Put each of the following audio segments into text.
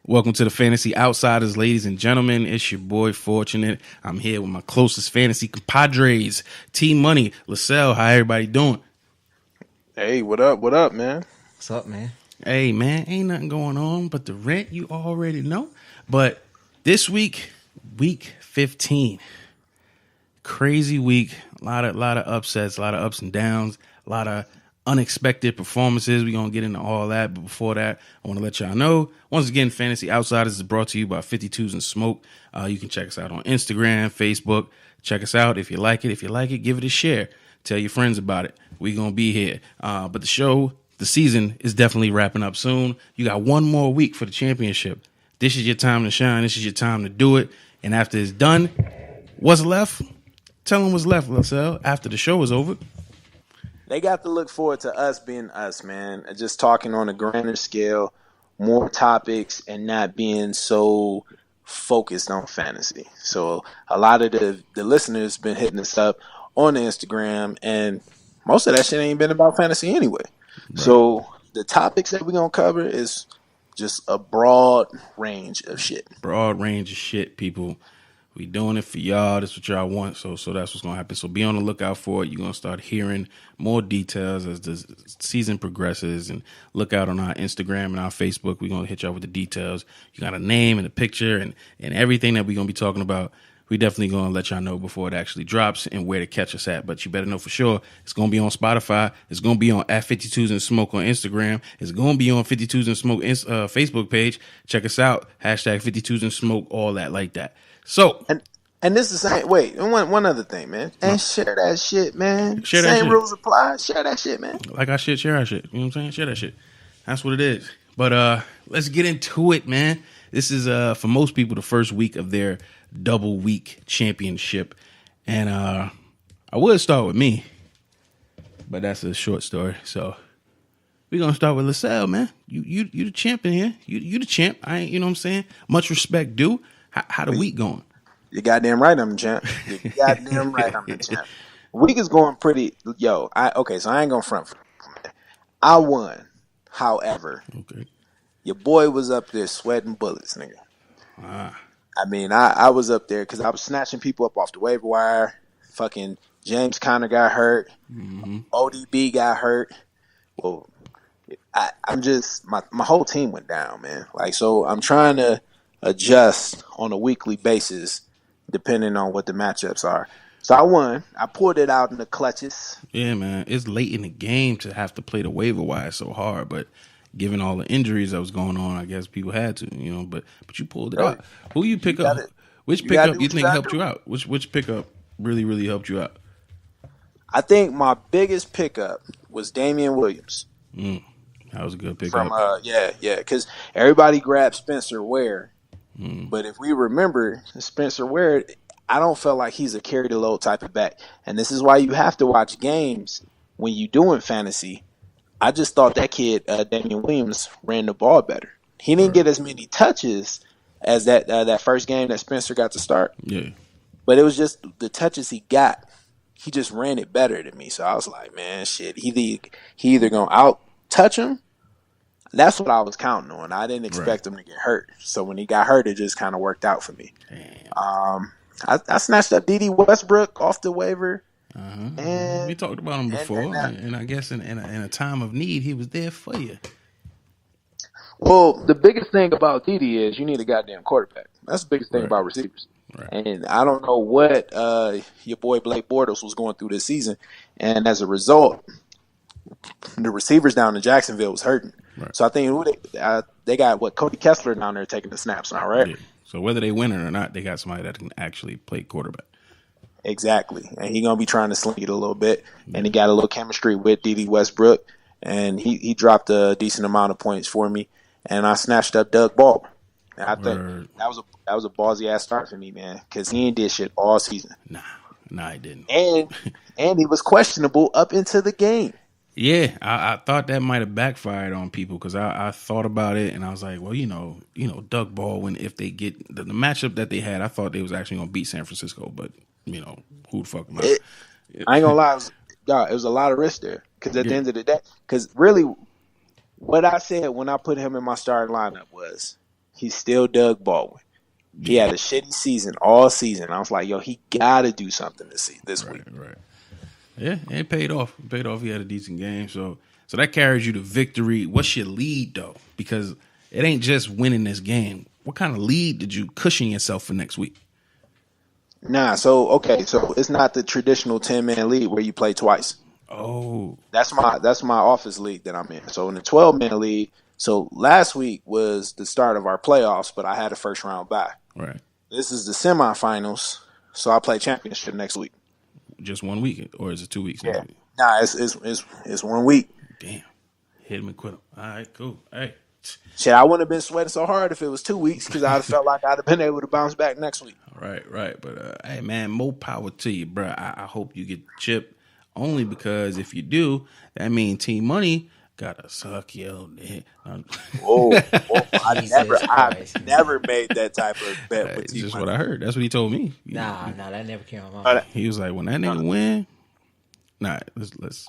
Welcome to the Fantasy Outsiders, ladies and gentlemen. It's your boy Fortunate. I'm here with my closest fantasy compadres, T Money, LaSalle. How everybody doing? Hey, what up? What up, man? What's up, man? Hey, man, ain't nothing going on but the rent. You already know. But this week, week 15, crazy week. A lot of upsets, a lot of ups and downs, a lot of unexpected performances. We're going to get into all that. But before that, I want to let y'all know, once again, Fantasy Outsiders is brought to you by 52s and Smoke. You can check us out on Instagram, Facebook. Check us out. If you like it, give it a share. Tell your friends about it. We're going to be here. But the season is definitely wrapping up soon. You got one more week for the championship. This is your time to shine. This is your time to do it. And after it's done, what's left? Tell them what's left, LaSalle, after the show is over. They got to look forward to us being us, man. Just talking on a grander scale, more topics, and not being so focused on fantasy. So a lot of the listeners been hitting us up on the Instagram, and most of that shit ain't been about fantasy anyway. Right. So the topics that we're going to cover is just a broad range of shit. Broad range of shit, people. We doing it for y'all. That's what y'all want. So that's what's going to happen. So be on the lookout for it. You're going to start hearing more details as the season progresses. And look out on our Instagram and our Facebook. We're going to hit y'all with the details. You got a name and a picture and everything that we're going to be talking about. We definitely going to let y'all know before it actually drops and where to catch us at. But you better know for sure it's going to be on Spotify. It's going to be on @52s and Smoke on Instagram. It's going to be on 52s and Smoke Facebook page. Check us out. #52s and Smoke, all that like that. So and this is the same. Wait, one other thing, man. And share that shit, man. Share that same shit. Rules apply. Share that shit, man. Like our shit, share our shit. You know what I'm saying? Share that shit. That's what it is. But let's get into it, man. This is for most people the first week of their double week championship, and I would start with me, but that's a short story. So we're gonna start with LaSalle, man. You the champion here. You the champ. I ain't. You know what I'm saying? Much respect due. How the week going? You goddamn right I'm the champ. You goddamn right I'm the champ. Week is going pretty. So I ain't gonna front. I won. However, your boy was up there sweating bullets, nigga. I mean, I was up there because I was snatching people up off the waiver wire. Fucking James Conner got hurt. Mm-hmm. ODB got hurt. Well, I'm just my whole team went down, man. Like, so I'm trying to adjust on a weekly basis depending on what the matchups are. So I won. I pulled it out in the clutches. Yeah, man. It's late in the game to have to play the waiver wire so hard, but given all the injuries that was going on, I guess people had to, you know, but you pulled it out. Who you pick up? Which pickup you think helped you out? Which pickup really helped you out? I think my biggest pickup was Damian Williams. That was a good pickup. Because everybody grabbed Spencer Ware. But if we remember, Spencer Ware, I don't feel like he's a carry the load type of back. And this is why you have to watch games when you doing fantasy. I just thought that kid, Damian Williams, ran the ball better. He didn't get as many touches as that first game that Spencer got to start. Yeah. But it was just the touches he got. He just ran it better than me. So I was like, man, shit, he either going to out-touch him. That's what I was counting on. I didn't expect him to get hurt. So when he got hurt, it just kind of worked out for me. I snatched up D.D. Westbrook off the waiver. And we talked about him before, and I guess in a time of need, he was there for you. Well, the biggest thing about D.D. is you need a goddamn quarterback. That's the biggest thing about receivers. Right. And I don't know what your boy Blake Bortles was going through this season, and as a result, the receivers down in Jacksonville was hurting. Right. So I think they got Cody Kessler down there taking the snaps now, right? Yeah. So whether they win it or not, they got somebody that can actually play quarterback. Exactly. And he's going to be trying to sling it a little bit. And he got a little chemistry with D.D. Westbrook. And he dropped a decent amount of points for me. And I snatched up Doug Baldwin. And I think that was a ballsy-ass start for me, man, because he ain't did shit all season. Nah, he didn't. And he was questionable up into the game. Yeah, I thought that might have backfired on people because I thought about it and I was like, well, you know, Doug Baldwin, if they get the matchup that they had, I thought they was actually going to beat San Francisco, but, you know, who the fuck am I? I ain't going to lie, it was a lot of risk there because at the end of the day, because really what I said when I put him in my starting lineup was He's still Doug Baldwin. He had a shitty season all season. I was like, yo, he got to do something this week. Right. Yeah, it paid off. It paid off. He had a decent game. So that carries you to victory. What's your lead, though? Because it ain't just winning this game. What kind of lead did you cushion yourself for next week? Nah, so it's not the traditional 10-man league where you play twice. Oh. That's my office league that I'm in. So in the 12-man league, so last week was the start of our playoffs, but I had a first round bye. Right. This is the semifinals, so I play championship next week. Just 1 week, or is it 2 weeks? Yeah. Nah, it's 1 week. Damn. Hit him and quit him. All right, cool. Hey. Shit, I wouldn't have been sweating so hard if it was 2 weeks because I'd felt like I'd have been able to bounce back next week. Right. But, hey, man, more power to you, bro. I hope you get the chip, only because if you do, that means Team Money gotta suck your dick. Whoa. I've never made that type of bet with It's Team just Money. what I heard. That's what he told me. Nah, that never came on my mind. He was like, when that nigga win, nah, let's.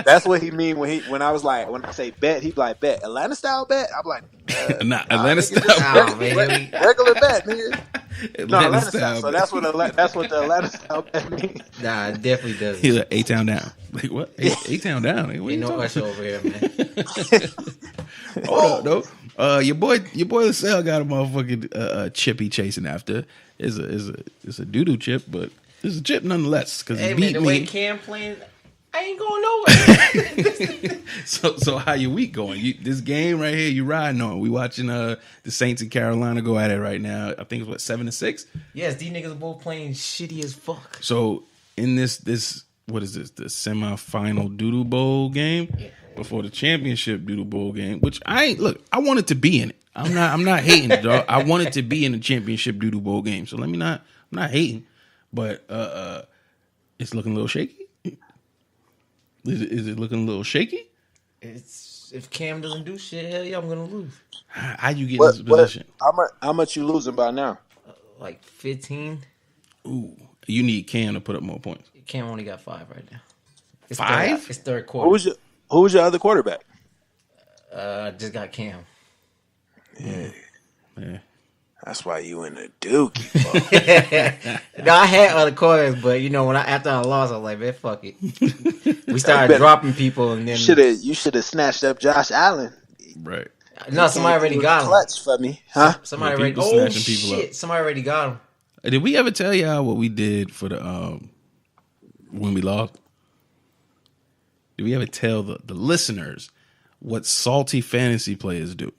That's what he mean when I was like, when I say bet, he's like, bet Atlanta style bet. I'm like, nah, Atlanta style. Oh, man, regular bet, nigga. Atlanta style. So that's what the Atlanta style bet means. Nah, it definitely doesn't. He's like A-Town down. Like what? A-Town down. Like, what Ain't you no talking Usher over here, man. Hold up, though. Your boy LaSalle got a motherfucking chip he chasing after. It's a doo-doo chip, but it's a chip nonetheless because he beat the me. way Cam playing, I ain't going nowhere. So how your week going? This game right here, you riding on. We watching the Saints and Carolina go at it right now. I think it's 7-6. Yes, these niggas are both playing shitty as fuck. So in this what is this? The semifinal Doodle Bowl game before the championship Doodle Bowl game, which I wanted to be in it. I'm not hating, dog. I wanted to be in the championship Doodle Bowl game. So I'm not hating, but it's looking a little shaky. Is it looking a little shaky? It's if Cam doesn't do shit, hell yeah, I'm gonna lose. How you get in this position? How much you losing by now? Like 15. Ooh, you need Cam to put up more points. Cam only got 5 right now. It's 5? It's third quarter. Who was your other quarterback? Just got Cam. Yeah. That's why you in the Duke. No, I had other quarters, but after I lost, I was like, man, fuck it. We started dropping people, and then you should have snatched up Josh Allen. Right. No, somebody already got him. Clutch for me, huh? Somebody already. Oh shit! Somebody already got him. Did we ever tell y'all what we did for the when we lost? Did we ever tell the listeners what salty fantasy players do?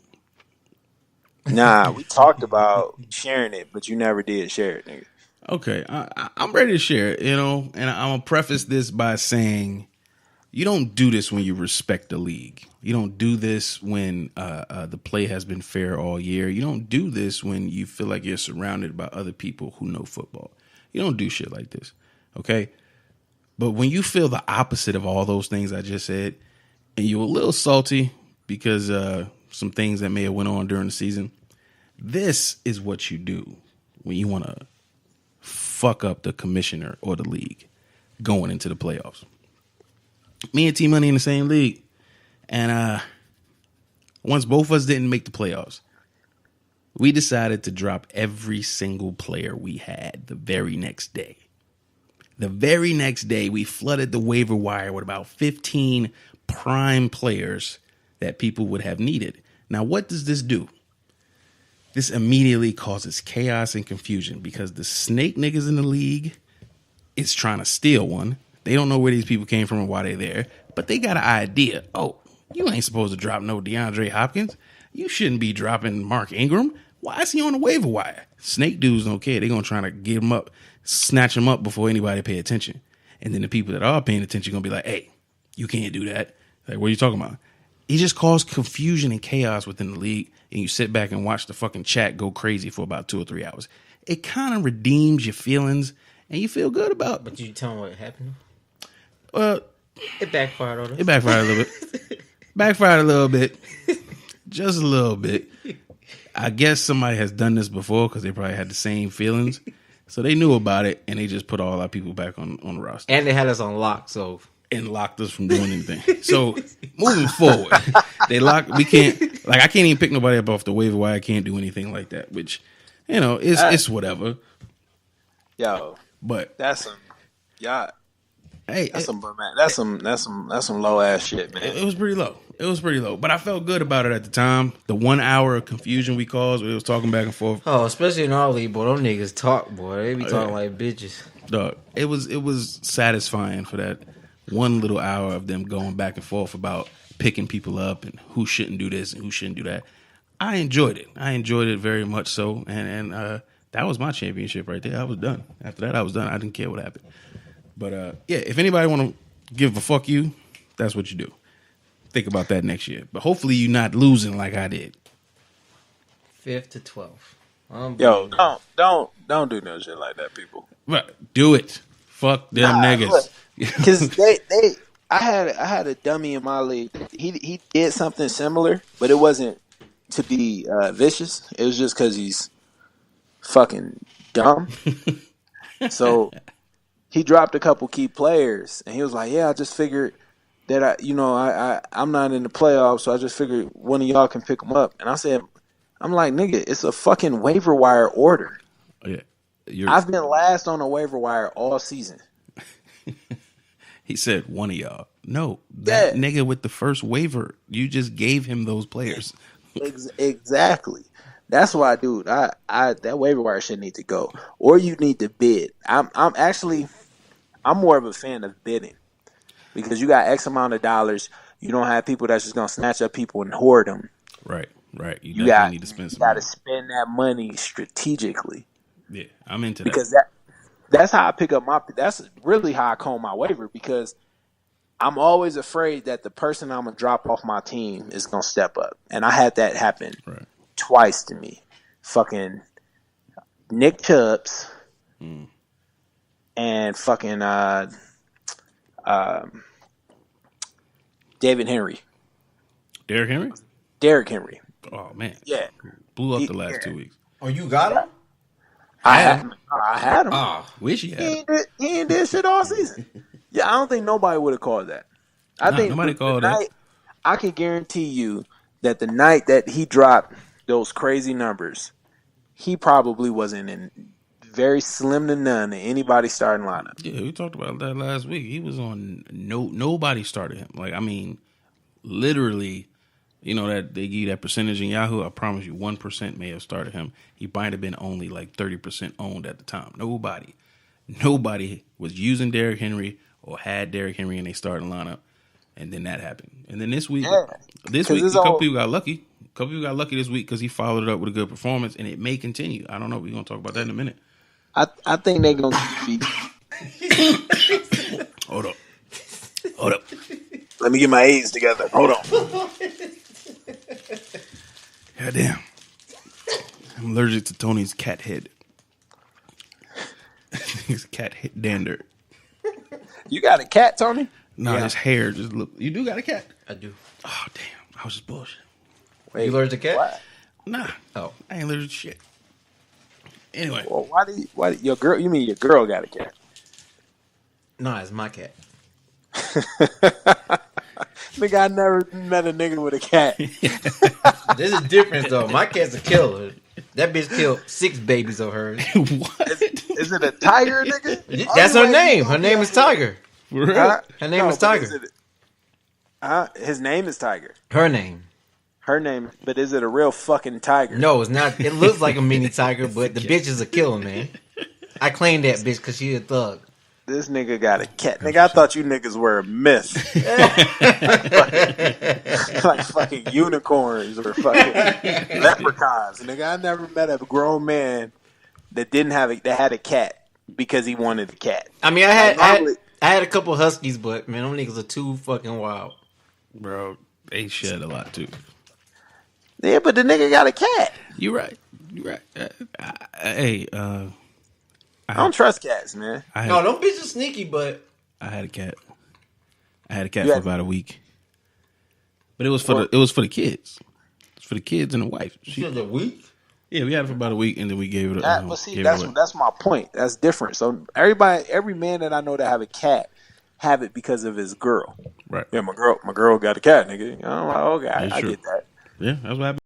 Nah, we talked about sharing it, but you never did share it, nigga. Okay, I'm ready to share it, and I'm going to preface this by saying you don't do this when you respect the league. You don't do this when the play has been fair all year. You don't do this when you feel like you're surrounded by other people who know football. You don't do shit like this, okay? But when you feel the opposite of all those things I just said, and you're a little salty because some things that may have went on during the season, this is what you do when you want to fuck up the commissioner or the league going into the playoffs. Me and T-Money in the same league, and once both of us didn't make the playoffs, we decided to drop every single player we had the very next day. The very next day, we flooded the waiver wire with about 15 prime players that people would have needed. Now, what does this do? This immediately causes chaos and confusion because the snake niggas in the league is trying to steal one. They don't know where these people came from and why they're there, but they got an idea. Oh, you ain't supposed to drop no DeAndre Hopkins. You shouldn't be dropping Mark Ingram. Why is he on the waiver wire? Snake dudes don't care. They're going to try to get him up, snatch him up before anybody pay attention. And then the people that are paying attention going to be like, hey, you can't do that. Like, what are you talking about? He just caused confusion and chaos within the league, and you sit back and watch the fucking chat go crazy for about 2 or 3 hours. It kind of redeems your feelings, and you feel good about it. But you tell them what happened? It backfired on us. It backfired a little bit. Backfired a little bit. Just a little bit. I guess somebody has done this before because they probably had the same feelings. So they knew about it, and they just put all our people back on the roster. And they had us on lock, so... and locked us from doing anything. So moving forward, they locked. We can't. Like I can't even pick nobody up off the waiver wire. I can't do anything like that. Which, it's whatever. Yo, but that's some Hey, that's some low ass shit, man. It was pretty low. It was pretty low, but I felt good about it at the time. The 1 hour of confusion we caused, we was talking back and forth. Oh, especially in our league, boy. Them niggas talk, boy. They be talking like bitches. Dog, it was satisfying for that 1 little hour of them going back and forth about picking people up and who shouldn't do this and who shouldn't do that. I enjoyed it. I enjoyed it very much so, and that was my championship right there. I was done. After that, I was done. I didn't care what happened. But yeah, if anybody want to give a fuck you, that's what you do. Think about that next year. But hopefully you're not losing like I did. 5th to 12th. Yo, don't do no shit like that, people. Right, do it. Fuck them niggas. Because I had a dummy in my league. He did something similar, but it wasn't to be vicious. It was just because he's fucking dumb. So he dropped a couple key players, and he was like, "Yeah, I just figured that I'm not in the playoffs, so I just figured one of y'all can pick them up." And I said, "I'm like, nigga, it's a fucking waiver wire order. Yeah, I've been last on a waiver wire all season." He said, "One of y'all." No, that nigga with the first waiver, you just gave him those players. Exactly. That's why, dude. I that waiver wire shit need to go, or you need to bid. I'm more of a fan of bidding because you got X amount of dollars. You don't have people that's just gonna snatch up people and hoard them. Right. You definitely need to spend some money. You got to spend that money strategically. Yeah, I'm into because that. That's how I pick up that's really how I comb my waiver, because I'm always afraid that the person I'm gonna drop off my team is gonna step up, and I had that happen twice to me. Fucking Nick Chubbs and fucking David Henry. Derrick Henry? Derrick Henry. Oh man, yeah, blew up the last 2 weeks. Oh, you got him? I had him. Oh, wish you had him. He ain't did shit all season. Yeah, I don't think nobody would have called that. I think nobody called that. I can guarantee you that the night that he dropped those crazy numbers, he probably wasn't in very slim to none in anybody's starting lineup. Yeah, we talked about that last week. He was on nobody started him. Like, I mean, literally, that they give you that percentage in Yahoo. I promise you, 1% may have started him. He might have been only like 30% owned at the time. Nobody was using Derrick Henry or had Derrick Henry in their starting lineup, and then that happened. And then this week, a couple people got lucky. A couple people got lucky this week because he followed it up with a good performance, and it may continue. I don't know. We're gonna talk about that in a minute. I think they're gonna keep Hold up. Let me get my A's together. Hold on. Goddamn. I'm allergic to Tony's cat head. His cat head dander. You got a cat, Tony? No, his hair just look. You do got a cat? I do. Oh damn! I was just bullshit. Wait, you allergic to cat? What? Nah. Oh, I ain't allergic to shit. Anyway. Well, why your girl? You mean your girl got a cat? No, it's my cat. Nigga, I never met a nigga with a cat. There's a difference though. My cat's a killer. That bitch killed 6 babies of hers. What? Is it a tiger, nigga? That's her name. Her name is Tiger. Her name is Tiger. His name is Tiger. Her name. Her name, but is it a real fucking tiger? No, it's not. It looks like a mini tiger, but the bitch is a killer, man. I claim that bitch because she a thug. This nigga got a cat. Nigga, I thought you niggas were a myth. Like fucking unicorns or fucking leprechauns. Nigga, I never met a grown man that had a cat because he wanted a cat. I mean, I had a couple huskies, but man, them niggas are too fucking wild. Bro, they shed a lot too. Yeah, but the nigga got a cat. You right. I don't trust cats, man. No, them bitches sneaky, but I had a cat. For about a week, but it was for the kids. It's for the kids and the wife. For the week? Yeah, we had it for about a week, and then we gave it. But see, that's my point. That's different. So every man that I know that have a cat have it because of his girl. Right. Yeah, my girl got a cat, nigga. I'm like, okay, I true. get that. Yeah, that's what happened.